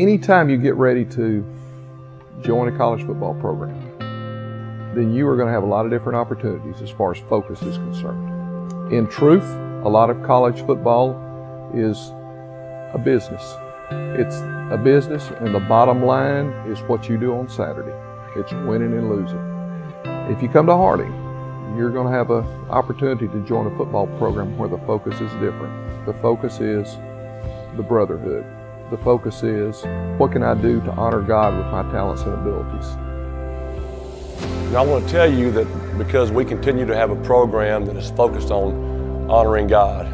Anytime you get ready to join a college football program, then you are going to have a lot of different opportunities as far as focus is concerned. In truth, a lot of college football is a business. It's a business, and the bottom line is what you do on Saturday. It's winning and losing. If you come to Harding, you're going to have an opportunity to join a football program where the focus is different. The focus is the brotherhood. The focus is, what can I do to honor God with my talents and abilities? And I want to tell you that because we continue to have a program that is focused on honoring God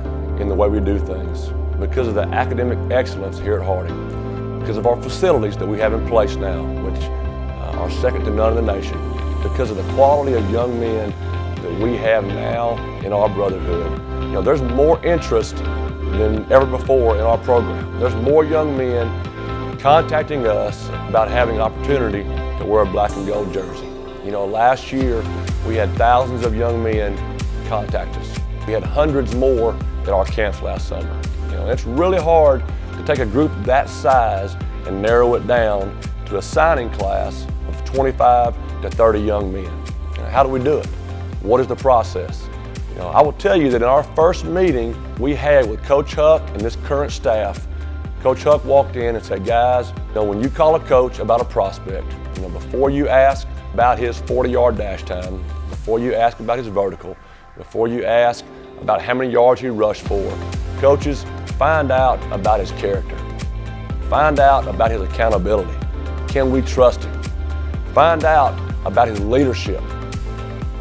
in the way we do things, because of the academic excellence here at Harding, because of our facilities that we have in place now, which are second to none in the nation, because of the quality of young men that we have now in our brotherhood. You know, there's more interest than ever before in our program. There's more young men contacting us about having an opportunity to wear a black and gold jersey. You know, last year we had thousands of young men contact us. We had hundreds more at our camps last summer. You know, it's really hard to take a group that size and narrow it down to a signing class of 25 to 30 young men. You know, how do we do it? What is the process? You know, I will tell you that in our first meeting we had with Coach Huck and this current staff, Coach Huck walked in and said, guys, you know, when you call a coach about a prospect, you know, before you ask about his 40-yard dash time, before you ask about his vertical, before you ask about how many yards he rushed for, coaches, find out about his character. Find out about his accountability. Can we trust him? Find out about his leadership.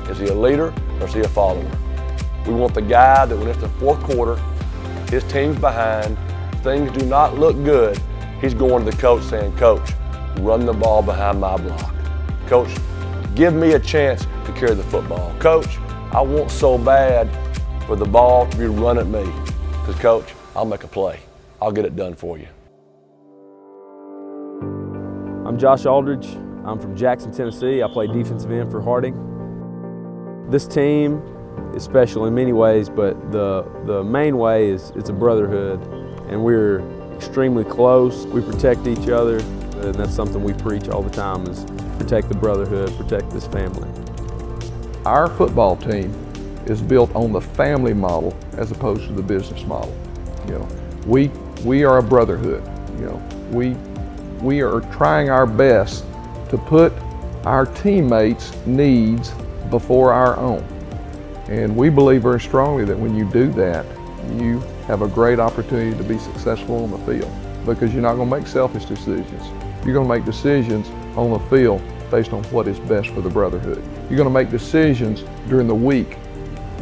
Is he a leader or is he a follower? We want the guy that when it's the fourth quarter, his team's behind, things do not look good, he's going to the coach saying, Coach, run the ball behind my block. Coach, give me a chance to carry the football. Coach, I want so bad for the ball to be run at me. Because Coach, I'll make a play. I'll get it done for you. I'm Josh Aldridge. I'm from Jackson, Tennessee. I play defensive end for Harding. This team is special in many ways, but the main way is it's a brotherhood, and we're extremely close. We protect each other, and that's something we preach all the time, is protect the brotherhood, protect this family. Our football team is built on the family model as opposed to the business model. You know, we are a brotherhood. You know, we are trying our best to put our teammates' needs before our own. And we believe very strongly that when you do that, you have a great opportunity to be successful on the field, because you're not going to make selfish decisions. You're going to make decisions on the field based on what is best for the brotherhood. You're going to make decisions during the week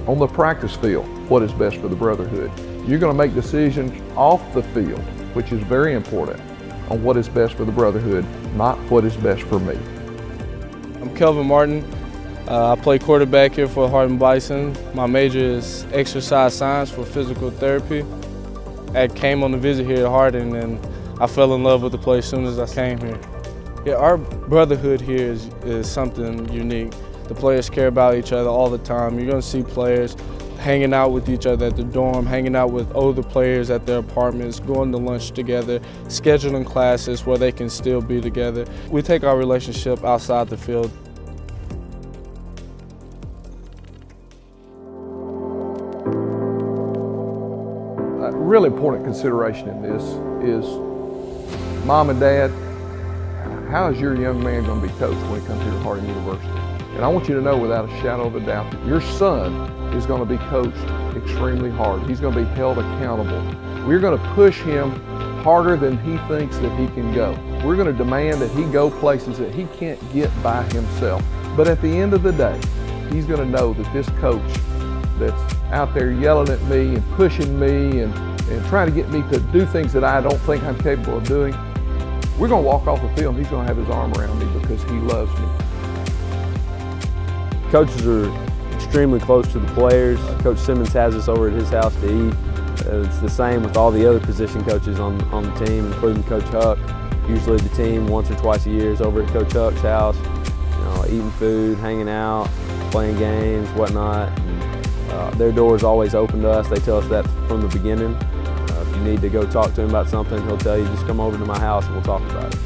on the practice field, what is best for the brotherhood. You're going to make decisions off the field, which is very important, on what is best for the brotherhood, not what is best for me. I'm Kelvin Martin. I play quarterback here for Harding Bison. My major is exercise science for physical therapy. I came on a visit here at Harding, and I fell in love with the place as soon as I came here. Yeah, our brotherhood here is something unique. The players care about each other all the time. You're going to see players hanging out with each other at the dorm, hanging out with older players at their apartments, going to lunch together, scheduling classes where they can still be together. We take our relationship outside the field. A really important consideration in this is, Mom and Dad, how is your young man going to be coached when he comes here to Harding University? And I want you to know without a shadow of a doubt that your son is going to be coached extremely hard. He's going to be held accountable. We're going to push him harder than he thinks that he can go. We're going to demand that he go places that he can't get by himself. But at the end of the day, he's going to know that this coach that's out there yelling at me and pushing me and trying to get me to do things that I don't think I'm capable of doing, we're going to walk off the field and he's going to have his arm around me because he loves me. Coaches are extremely close to the players. Coach Simmons has us over at his house to eat. It's the same with all the other position coaches on the team, including Coach Huck. Usually the team once or twice a year is over at Coach Huck's house, you know, eating food, hanging out, playing games, whatnot. And, their doors always open to us. They tell us that from the beginning. you need to go talk to him about something, he'll tell you, just come over to my house and we'll talk about it.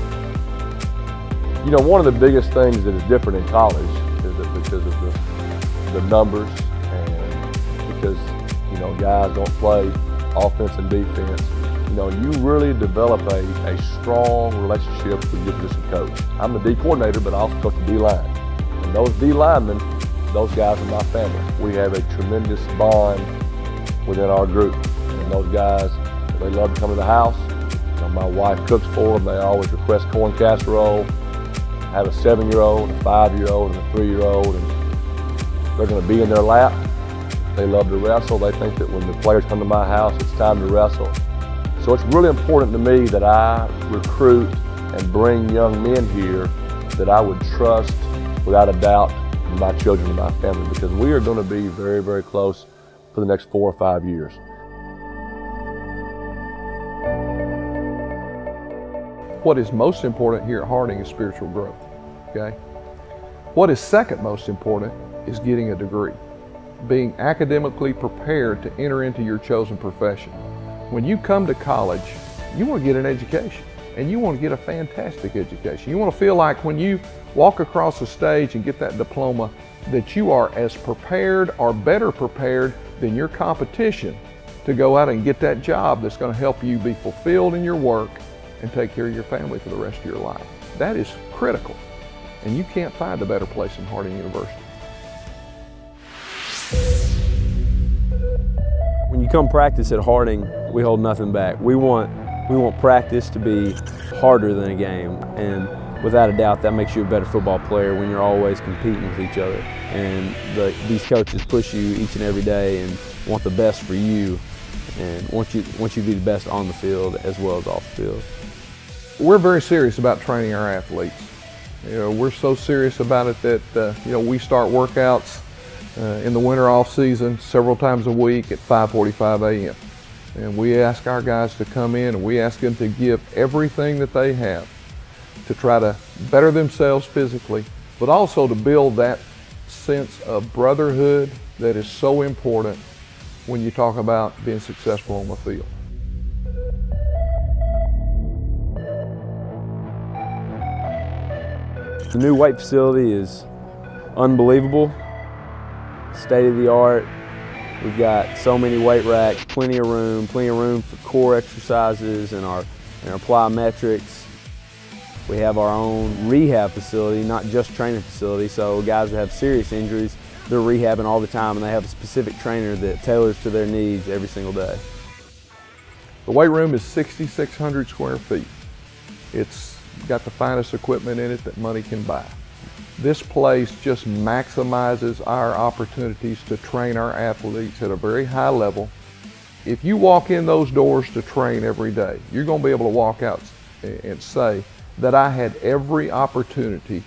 You know, one of the biggest things that is different in college is that because of the numbers and because, you know, guys don't play offense and defense, you know, you really develop a strong relationship with your position coach. I'm the D coordinator, but I also coach the D line. And those D linemen, those guys are my family. We have a tremendous bond within our group. And those guys, they love to come to the house. You know, my wife cooks for them. They always request corn casserole. I have a 7-year-old, a 5-year-old, and a 3-year-old, and they're going to be in their lap. They love to wrestle. They think that when the players come to my house, it's time to wrestle. So it's really important to me that I recruit and bring young men here that I would trust without a doubt my children and my family, because we are going to be very, very close for the next 4 or 5 years. What is most important here at Harding is spiritual growth, okay? What is second most important is getting a degree, being academically prepared to enter into your chosen profession. When you come to college, you want to get an education, and you want to get a fantastic education. You want to feel like when you walk across the stage and get that diploma, that you are as prepared or better prepared than your competition to go out and get that job that's going to help you be fulfilled in your work and take care of your family for the rest of your life. That is critical, and you can't find a better place than Harding University. When you come practice at Harding, we hold nothing back. We want practice to be harder than a game, and without a doubt that makes you a better football player when you're always competing with each other. And these coaches push you each and every day and want the best for you, and want you to be the best on the field as well as off the field. We're very serious about training our athletes. You know, we're so serious about it that you know, we start workouts in the winter off season several times a week at 5:45 a.m. And we ask our guys to come in and we ask them to give everything that they have to try to better themselves physically, but also to build that sense of brotherhood that is so important when you talk about being successful on the field. The new weight facility is unbelievable, state of the art. We've got so many weight racks, plenty of room for core exercises and our plyometrics. We have our own rehab facility, not just training facility, so guys that have serious injuries, they're rehabbing all the time, and they have a specific trainer that tailors to their needs every single day. The weight room is 6,600 square feet. It's got the finest equipment in it that money can buy. This place just maximizes our opportunities to train our athletes at a very high level. If you walk in those doors to train every day, you're going to be able to walk out and say that I had every opportunity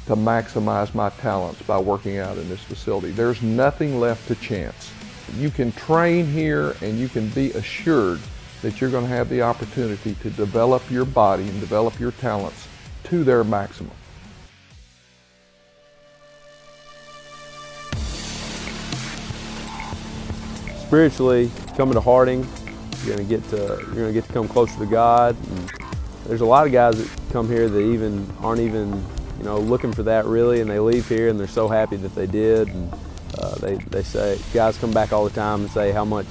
to maximize my talents by working out in this facility. There's nothing left to chance. You can train here and you can be assured that you're going to have the opportunity to develop your body and develop your talents to their maximum. Spiritually, coming to Harding, you're going to get to come closer to God. And there's a lot of guys that come here that aren't even looking for that really, and they leave here and they're so happy that they did. And they say, guys come back all the time and say how much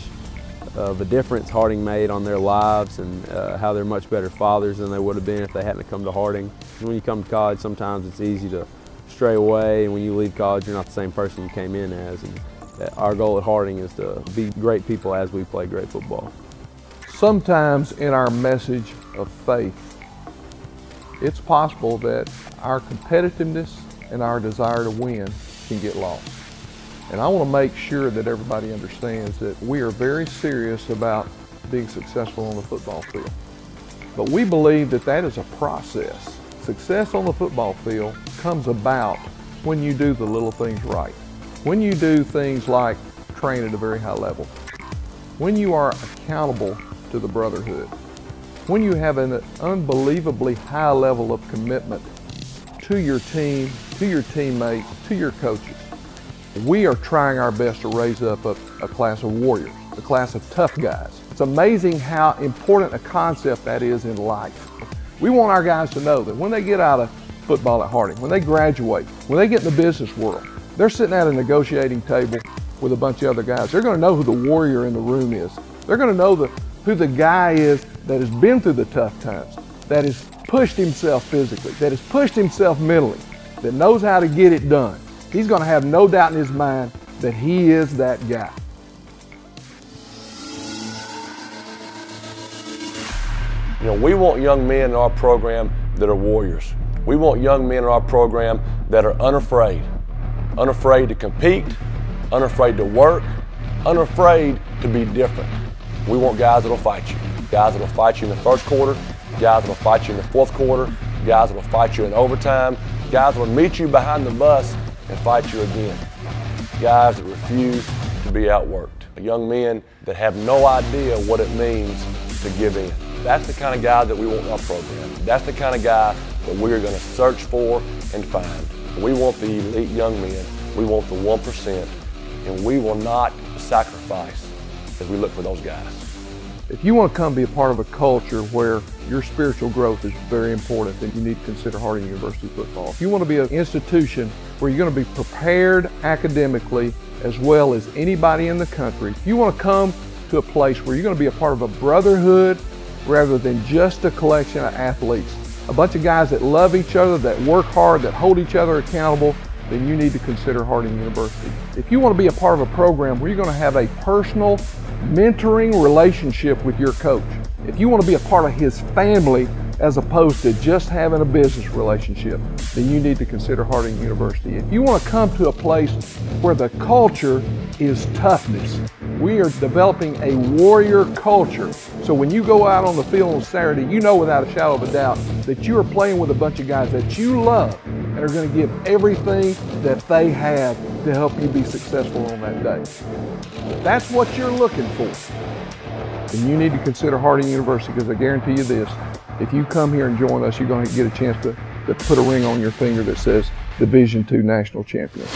of a difference Harding made on their lives, and how they're much better fathers than they would have been if they hadn't come to Harding. And when you come to college, sometimes it's easy to stray away, and when you leave college, you're not the same person you came in as. And our goal at Harding is to be great people as we play great football. Sometimes in our message of faith, it's possible that our competitiveness and our desire to win can get lost. And I want to make sure that everybody understands that we are very serious about being successful on the football field. But we believe that that is a process. Success on the football field comes about when you do the little things right. When you do things like train at a very high level. When you are accountable to the brotherhood. When you have an unbelievably high level of commitment to your team, to your teammates, to your coaches. We are trying our best to raise up a class of warriors, a class of tough guys. It's amazing how important a concept that is in life. We want our guys to know that when they get out of football at Harding, when they graduate, when they get in the business world, they're sitting at a negotiating table with a bunch of other guys. They're going to know who the warrior in the room is. They're going to know who the guy is that has been through the tough times, that has pushed himself physically, that has pushed himself mentally, that knows how to get it done. He's going to have no doubt in his mind that he is that guy. You know, we want young men in our program that are warriors. We want young men in our program that are unafraid. Unafraid to compete, unafraid to work, unafraid to be different. We want guys that'll fight you. Guys that'll fight you in the first quarter, guys that'll fight you in the fourth quarter, guys that'll fight you in overtime, guys that'll meet you behind the bus and fight you again. Guys that refuse to be outworked. Young men that have no idea what it means to give in. That's the kind of guy that we want in our program. That's the kind of guy that we're going to search for and find. We want the elite young men. We want the 1%, and we will not sacrifice as we look for those guys. If you want to come be a part of a culture where your spiritual growth is very important, then you need to consider Harding University football. If you want to be an institution where you're going to be prepared academically as well as anybody in the country, if you want to come to a place where you're going to be a part of a brotherhood rather than just a collection of athletes, a bunch of guys that love each other, that work hard, that hold each other accountable, then you need to consider Harding University. If you want to be a part of a program where you're going to have a personal mentoring relationship with your coach, if you want to be a part of his family as opposed to just having a business relationship, then you need to consider Harding University. If you want to come to a place where the culture is toughness, we are developing a warrior culture. So when you go out on the field on Saturday, you know without a shadow of a doubt that you are playing with a bunch of guys that you love and are going to give everything that they have to help you be successful on that day. If that's what you're looking for, then you need to consider Harding University, because I guarantee you this, if you come here and join us, you're going to get a chance to put a ring on your finger that says Division II National Champion.